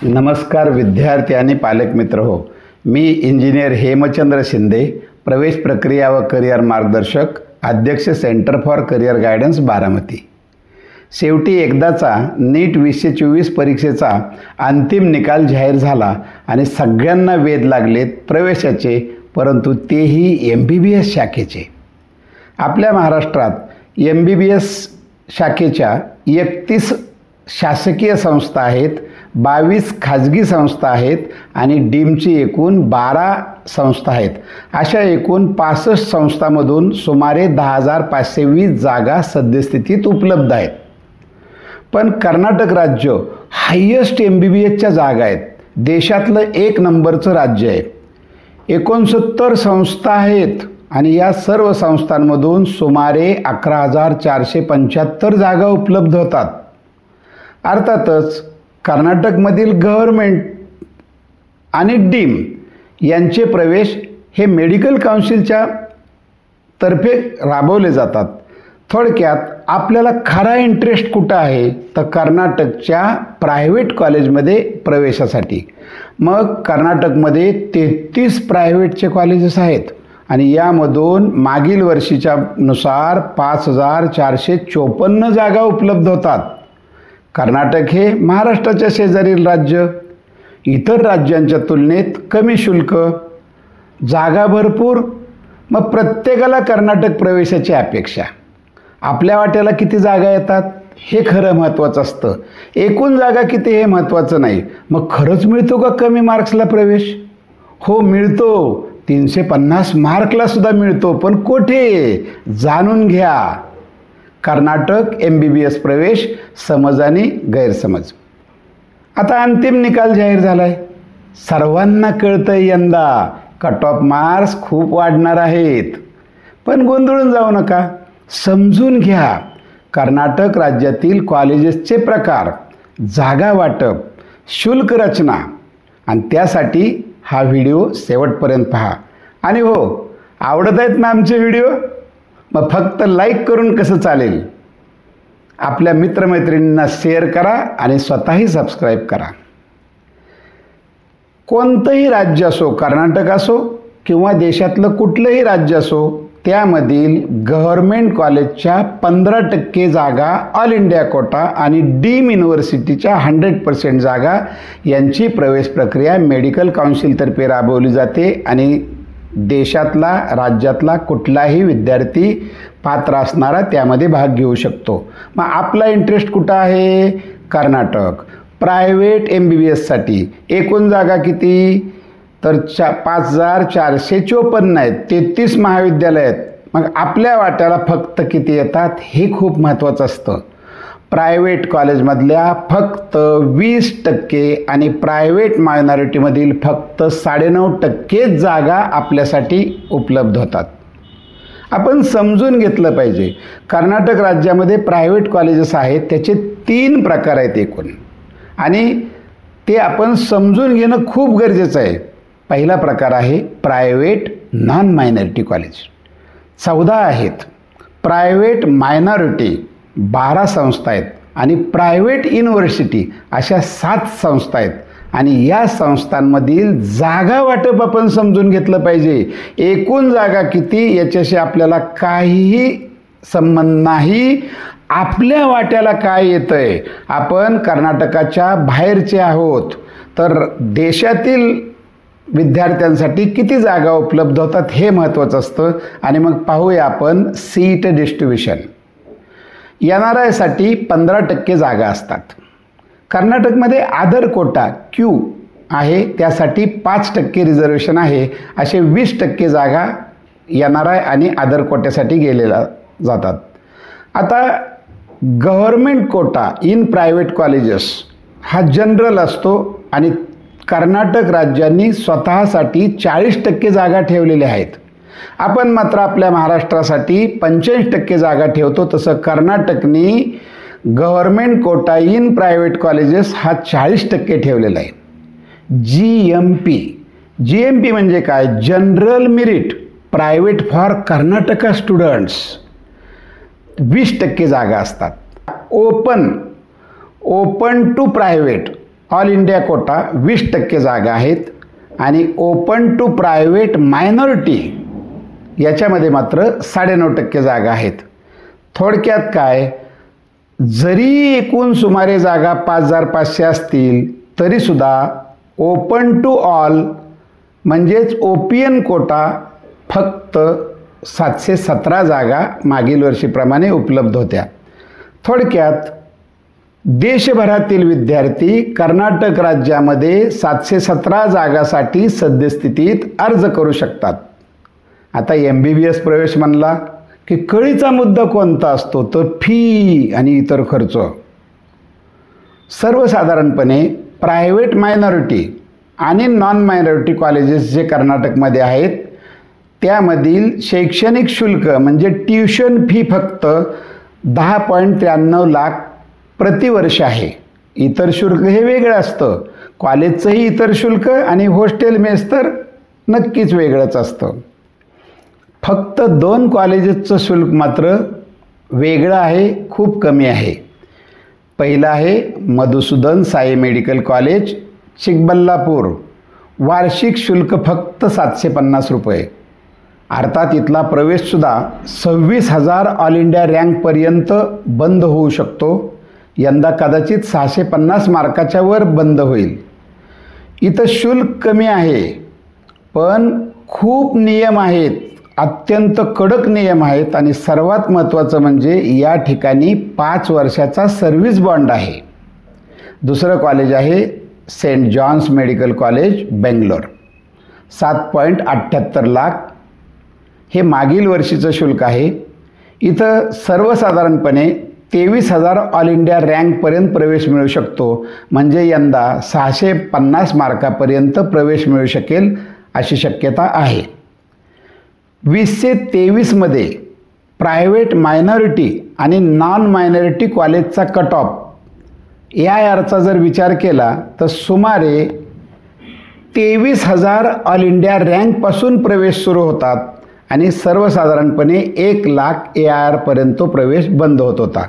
नमस्कार विद्यार्थी आणि पालक मित्र हो. मी इंजिनियर हेमचंद्र शिंदे, प्रवेश प्रक्रिया व करिअर मार्गदर्शक, अध्यक्ष centre for career guidance Baramati. शेवटी एकदाचा नीट 2024 परीक्षेचा अंतिम निकाल जाहीर झाला आणि सगळ्यांना वेध लागलेत प्रवेशाचे, परंतु तेही MBBS शाखेचे. आपल्या महाराष्ट्रात MBBS शाखेच्या 31 शासकीय संस्था आहेत, 22 खाजगी संस्था आहेत आणि डीमची एकूण 12 संस्था आहेत. अशा एकूण 65 संस्थांमधून सुमारे 10,520 जागा सद्यस्थितीत उपलब्ध आहेत. पण कर्नाटक राज्य हायेस्ट MBBSच्या जागा आहेत. देशातलं 1 नंबरचं राज्य आहे. 69 संस्था आहेत आणि या सर्व संस्थांमधून सुमारे 11,475 जागा उपलब्ध होतात. अर्थातच कर्नाटकमधील गव्हर्मेंट आणि डीम यांचे प्रवेश हे मेडिकल काउन्सिलच्या तर्फे राबवले जातात. थोडक्यात आपल्याला खरा इंटरेस्ट कुठं आहे तर कर्नाटकच्या प्रायव्हेट कॉलेजमध्ये प्रवेशासाठी. मग कर्नाटकमध्ये 33 प्रायव्हेटचे कॉलेजेस आहेत आणि यामधून मागील वर्षीच्या नुसार 5,454 जागा उपलब्ध होतात. कर्नाटक हे महाराष्ट्राच्या शेजारील राज्य. इतर राज्यांच्या तुलनेत कमी शुल्क, जागा भरपूर, मग प्रत्येकाला कर्नाटक प्रवेशाची अपेक्षा. आपल्या वाट्याला किती जागा येतात हे खरं महत्त्वाचं असतं, एकूण जागा किती हे महत्त्वाचं नाही. मग खरंच मिळतो का कमी मार्क्सला प्रवेश? हो मिळतो, 350 मार्कला सुद्धा मिळतो. पण कुठे? जाणून घ्या. कर्नाटक MBBS प्रवेश, समज आणि गैरसमज. आता अंतिम निकाल जाहीर झाला आहे. सर्वांना कळतंय यंदा कट ऑफ मार्क्स खूप वाढणार आहेत. पण गोंधळून जाऊ नका, समजून घ्या. कर्नाटक राज्यातील कॉलेजेसचे प्रकार, जागा वाटप, शुल्क रचना आणि त्यासाठी हा व्हिडिओ शेवटपर्यंत पहा. आणि हो, आवडत आहेत ना आमचे व्हिडिओ? मग फक्त लाईक करून कसं चालेल? आपल्या मित्रमैत्रिणींना शेअर करा आणि स्वतःही सबस्क्राईब करा. कोणतंही राज्य असो, कर्नाटक असो किंवा देशातलं कुठलंही राज्य असो, त्यामधील गव्हर्मेंट कॉलेजच्या 15% जागा ऑल इंडिया कोटा आणि डीम युनिव्हर्सिटीच्या 100% जागा यांची प्रवेश प्रक्रिया मेडिकल काउन्सिलतर्फे राबवली जाते आणि देशातला, राज्यातला कुठलाही विद्यार्थी पात्र असणारा त्यामध्ये भाग घेऊ शकतो. मग आपला इंटरेस्ट कुठं आहे? कर्नाटक. प्रायव्हेट MBBSसाठी एकूण जागा किती तर 5,454 आहेत, 33 महाविद्यालय आहेत. मग आपल्या वाट्याला फक्त किती येतात हे खूप महत्त्वाचं असतं. प्रायव्हेट कॉलेजमधल्या फक्त 20% आणि प्रायव्हेट मायनॉरिटीमधील फक्त 9.5% जागा आपल्यासाठी उपलब्ध होतात. आपण समजून घेतलं पाहिजे. कर्नाटक राज्यामध्ये प्रायव्हेट कॉलेजेस आहेत, त्याचे 3 प्रकार आहेत एकूण, आणि ते आपण समजून घेणं खूप गरजेचं आहे. पहिला प्रकार आहे प्रायव्हेट नॉन मायनॉरिटी कॉलेज, 14 आहेत. प्रायव्हेट मायनॉरिटी 12 संस्था आहेत आणि प्रायव्हेट युनिव्हर्सिटी अशा 7 संस्था आहेत. आणि या संस्थांमधील जागा वाटप आपण समजून घेतलं पाहिजे. एकूण जागा किती याच्याशी आपल्याला काहीही संबंध नाही. आपल्या वाट्याला काय येतंय? आपण कर्नाटकाच्या बाहेरचे आहोत, तर देशातील विद्यार्थ्यांसाठी किती जागा उपलब्ध होतात हे महत्त्वाचं असतं. आणि मग पाहूया आपण सीट डिस्ट्रीब्युशन. NRIसाठी 15% जागा असतात. कर्नाटकमध्ये आदर कोटा Q आहे, त्यासाठी 5% रिझर्वेशन आहे. असे 20% जागा NRI आणि आदर कोट्यासाठी गेलेल्या जातात. आता government quota in private colleges हा जनरल असतो आणि कर्नाटक राज्यांनी स्वतःसाठी 40% जागा ठेवलेल्या आहेत. आपण मात्र आपल्या महाराष्ट्रासाठी 85% जागा ठेवतो. तसं कर्नाटकनी government quota in private colleges हा 40% ठेवलेला आहे. GMP म्हणजे काय? General merit private for Karnataka students, 20% जागा असतात. Open to private all India quota 20% जागा आहेत आणि ओपन टू प्रायव्हेट मायनॉरिटी याच्यामध्ये मात्र 9.5% जागा आहेत. थोडक्यात काय, जरी एकूण सुमारे जागा 5,500 असतील तरीसुद्धा ओपन टू ऑल म्हणजेच OPN कोटा फक्त 717 जागा मागील वर्षीप्रमाणे उपलब्ध होत्या. थोडक्यात देशभरातील विद्यार्थी कर्नाटक राज्यामध्ये 717 जागासाठी सद्यस्थितीत अर्ज करू शकतात. आता MBBS प्रवेश म्हणला की कळीचा मुद्दा कोणता असतो, तर फी आणि इतर खर्च. सर्वसाधारणपणे प्रायव्हेट मायनॉरिटी आणि नॉन मायनॉरिटी कॉलेजेस जे कर्नाटकमध्ये आहेत त्यामधील शैक्षणिक शुल्क म्हणजे ट्युशन फी फक्त 10.93 लाख प्रतिवर्ष आहे. इतर शुल्क हे वेगळं असतं. कॉलेजचंही इतर शुल्क आणि हॉस्टेल मेस तर नक्कीच वेगळंच असतं. फक्त 2 कॉलेजेसचं शुल्क मात्र वेगळं आहे, खूप कमी आहे. पहिलं आहे मधुसूदन साई मेडिकल कॉलेज चिकबल्लापूर. वार्षिक शुल्क फक्त 750 रुपये. अर्थात इथला प्रवेशसुद्धा 26,000 ऑल इंडिया रँकपर्यंत बंद होऊ शकतो. यंदा कदाचित 650 मार्काच्या वर बंद होईल. इथं शुल्क कमी आहे पण खूप नियम आहेत, अत्यंत कडक नियम आहेत आणि सर्वात महत्त्वाचं म्हणजे या ठिकाणी 5 वर्षाचा सर्व्हिस बॉन्ड आहे. दुसरं कॉलेज आहे saint John's medical college Bangalore. 7.78 lakh हे मागील वर्षीचं शुल्क आहे. इथं सर्वसाधारणपणे 23,000 ऑल इंडिया रँकपर्यंत प्रवेश मिळू शकतो. म्हणजे यंदा 650 मार्कापर्यंत प्रवेश मिळू शकेल अशी शक्यता आहे. 2023मध्ये प्रायव्हेट मायनॉरिटी आणि नॉन मायनॉरिटी कॉलेजचा कट ऑफ AIRचा जर विचार केला तर सुमारे 23,000 ऑल इंडिया रँकपासून प्रवेश सुरू होतात आणि सर्वसाधारणपणे 1 लाख AIRपर्यंत प्रवेश बंद होत होता.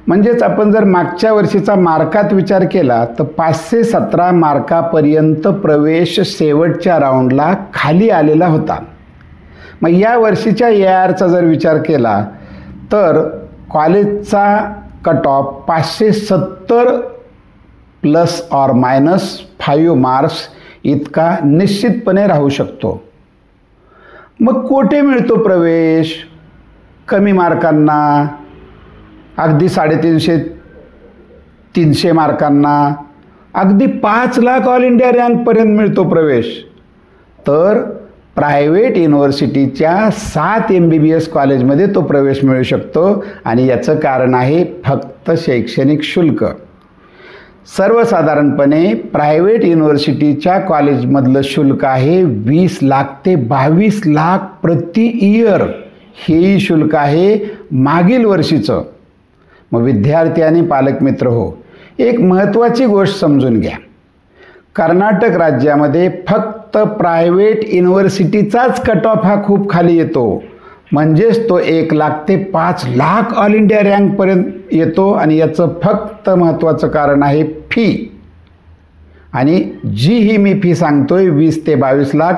म्हणजेच आपण जर मागच्या वर्षीचा मार्कात विचार केला तर 517 मार्कापर्यंत प्रवेश शेवटच्या राऊंडला खाली आलेला होता. मग या वर्षीच्या AIRचा जर विचार केला तर कॉलेजचा कट ऑफ 570 ±5 मार्क्स इतका निश्चितपणे राहू शकतो. मग कोठे मिळतो प्रवेश कमी मार्कांना, अगदी 350 मार्कांना, अगदी 5 लाख ऑल इंडिया रँकपर्यंत मिळतो प्रवेश. तर प्रायव्हेट युनिव्हर्सिटीच्या 7 MBBS कॉलेजमध्ये तो प्रवेश मिळू शकतो आणि याचं कारण आहे फक्त शैक्षणिक शुल्क. सर्वसाधारणपणे प्रायव्हेट युनिव्हर्सिटीच्या कॉलेजमधलं शुल्क आहे 20 लाख ते 22 लाख प्रति इयर. हेही शुल्क आहे मागील वर्षीचं. मग विद्यार्थी आणि पालकमित्र हो, एक महत्त्वाची गोष्ट समजून घ्या. कर्नाटक राज्यामध्ये फक्त प्रायव्हेट युनिव्हर्सिटीचाच कट ऑफ हा खूप खाली येतो. म्हणजेच तो 1 लाख ते 5 लाख ऑल इंडिया रँकपर्यंत येतो आणि याचं फक्त महत्त्वाचं कारण आहे फी. आणि जी ही मी फी सांगतोय 20 ते 22 लाख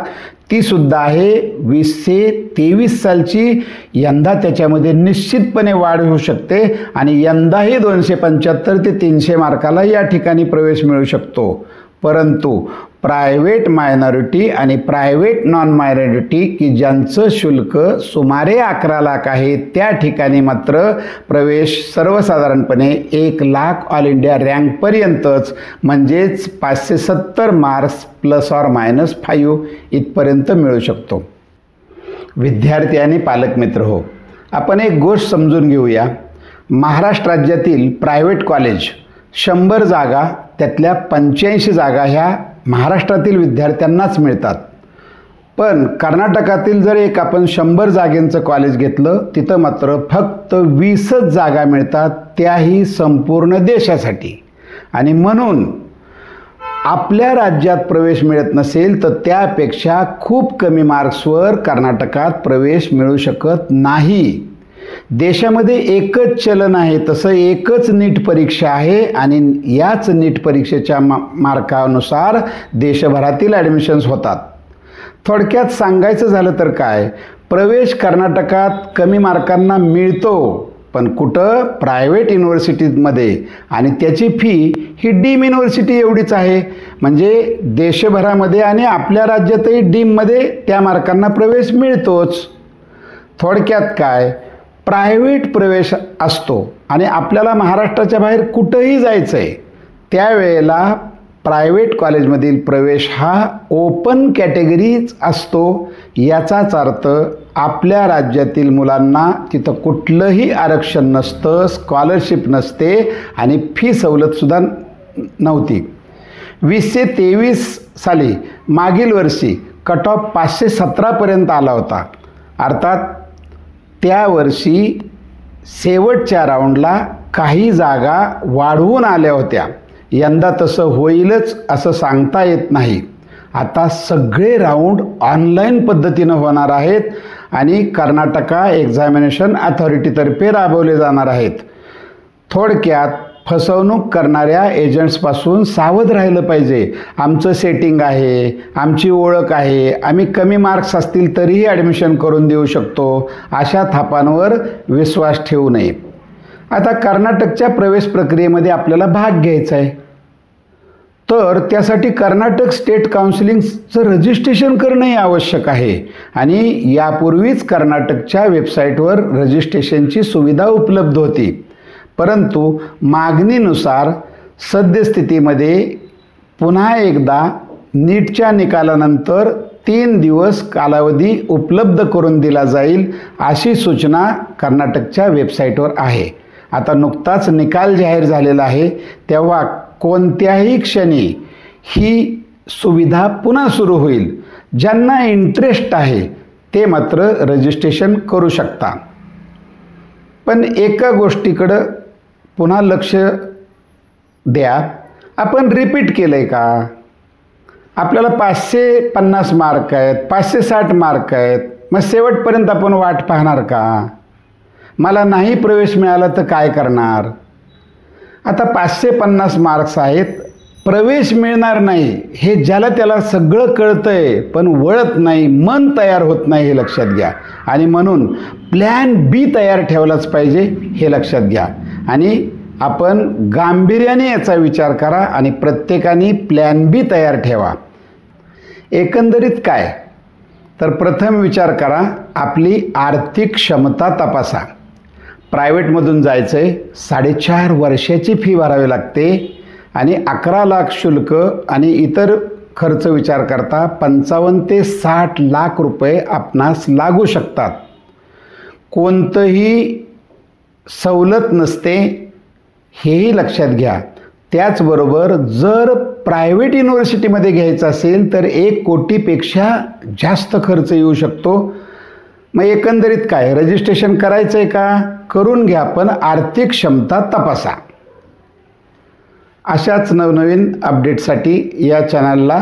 ती सुद्धा आहे 2023 सालची. यंदा त्याच्यामध्ये निश्चितपणे वाढ होऊ शकते आणि यंदाही 275 ते 300 मार्काला या ठिकाणी प्रवेश मिळू शकतो. परंतु प्रायव्हेट मायनॉरिटी आणि प्रायव्हेट नॉन मायनॉरिटी की ज्यांचं शुल्क सुमारे 11 लाख आहे त्या ठिकाणी मात्र प्रवेश सर्वसाधारणपणे 1 लाख ऑल इंडिया रँकपर्यंतच म्हणजेच 570 मार्क्स ±5 इथपर्यंत मिळू शकतो. विद्यार्थी आणि पालकमित्र हो, आपण एक गोष्ट समजून घेऊया. महाराष्ट्र राज्यातील प्रायव्हेट कॉलेज 100 जागा त्यातल्या 85 जागा ह्या महाराष्ट्रातील विद्यार्थ्यांनाच मिळतात. पण कर्नाटकातील जर एक आपण 100 जागेंचं कॉलेज घेतलं तिथं मात्र फक्त 20च जागा मिळतात, त्याही संपूर्ण देशासाठी. आणि म्हणून आपल्या राज्यात प्रवेश मिळत नसेल तर त्यापेक्षा खूप कमी मार्क्सवर कर्नाटकात प्रवेश मिळू शकत नाही. देशामध्ये एकच चलन आहे, तसं एकच नीट परीक्षा आहे आणि याच नीट परीक्षेच्या मार्कानुसार देशभरातील ॲडमिशन्स होतात. थोडक्यात सांगायचं झालं तर काय, प्रवेश कर्नाटकात कमी मार्कांना मिळतो, पण कुठं? प्रायव्हेट युनिव्हर्सिटीजमध्ये, आणि त्याची फी ही डीम युनिव्हर्सिटी एवढीच आहे. म्हणजे देशभरामध्ये आणि आपल्या राज्यातही डीममध्ये त्या मार्कांना प्रवेश मिळतोच. थोडक्यात काय, प्रायव्हेट प्रवेश असतो आणि आपल्याला महाराष्ट्राच्या बाहेर कुठंही जायचं आहे, त्यावेळेला प्रायव्हेट कॉलेजमधील प्रवेश हा ओपन कॅटेगरीच असतो. याचाच अर्थ आपल्या राज्यातील मुलांना तिथं कुठलंही आरक्षण नसतं, स्कॉलरशिप नसते आणि फी सवलतसुद्धा नव्हती. 2023 साली मागील वर्षी कट ऑफ 517पर्यंत आला होता. अर्थात त्या वर्षी शेवटच्या राऊंडला काही जागा वाढवून आल्या होत्या. यंदा तसं होईलच असं सांगता येत नाही. आता सगळे राऊंड ऑनलाईन पद्धतीनं होणार आहेत आणि कर्नाटका एक्झामिनेशन अथॉरिटीतर्फे राबवले जाणार आहेत. थोडक्यात फसवणूक करणाऱ्या एजंट्सपासून सावध राहिलं पाहिजे. आमचं सेटिंग आहे, आमची ओळख आहे, आम्ही कमी मार्क्स असतील तरीही ॲडमिशन करून देऊ शकतो, अशा थापांवर विश्वास ठेवू नये. आता कर्नाटकच्या प्रवेश प्रक्रियेमध्ये आपल्याला भाग घ्यायचा आहे, तर त्यासाठी कर्नाटक स्टेट काउन्सिलिंगचं रजिस्ट्रेशन करणंही आवश्यक आहे आणि यापूर्वीच कर्नाटकच्या वेबसाईटवर रजिस्ट्रेशनची सुविधा उपलब्ध होती. परंतु मागणीनुसार सद्यस्थितीमध्ये पुन्हा एकदा नीटच्या निकालानंतर 3 दिवस कालावधी उपलब्ध करून दिला जाईल, अशी सूचना कर्नाटकच्या वेबसाईटवर आहे. आता नुकताच निकाल जाहीर झालेला आहे, तेव्हा कोणत्याही क्षणी ही सुविधा पुन्हा सुरू होईल. ज्यांना इंटरेस्ट आहे ते मात्र रजिस्ट्रेशन करू शकता. पण एका गोष्टीकडं पुन्हा लक्ष द्या, आपण रिपीट केलं आहे का? आपल्याला 550 मार्क आहेत, 560 मार्क आहेत, मग शेवटपर्यंत आपण वाट पाहणार का? मला नाही प्रवेश मिळाला तर काय करणार? आता 550 मार्क्स आहेत, प्रवेश मिळणार नाही हे ज्याला त्याला सगळं कळतंय, पण वळत नाही, मन तयार होत नाही, हे लक्षात घ्या. आणि म्हणून प्लॅन बी तयार ठेवलाच पाहिजे, हे लक्षात घ्या. आणि आपण गांभीर्याने याचा विचार करा आणि प्रत्येकाने प्लॅन बी तयार ठेवा. एकंदरीत काय, तर प्रथम विचार करा, आपली आर्थिक क्षमता तपासा. प्रायव्हेटमधून जायचं आहे, 4.5 वर्षाची फी भरावी लागते आणि 11 लाख शुल्क आणि इतर खर्च विचार करता 55 ते 60 लाख रुपये आपणास लागू शकतात. कोणतंही सवलत नसते, हेही लक्षात घ्या. त्याचबरोबर जर प्रायव्हेट युनिव्हर्सिटीमध्ये घ्यायचं असेल तर 1 कोटीपेक्षा जास्त खर्च येऊ शकतो. मग एकंदरीत काय, रजिस्ट्रेशन करायचं आहे का? करून घ्या, पण आर्थिक क्षमता तपासा. अशाच नवनवीन अपडेटसाठी या चॅनलला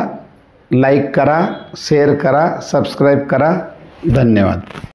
लाईक करा, शेअर करा, सबस्क्राईब करा. धन्यवाद.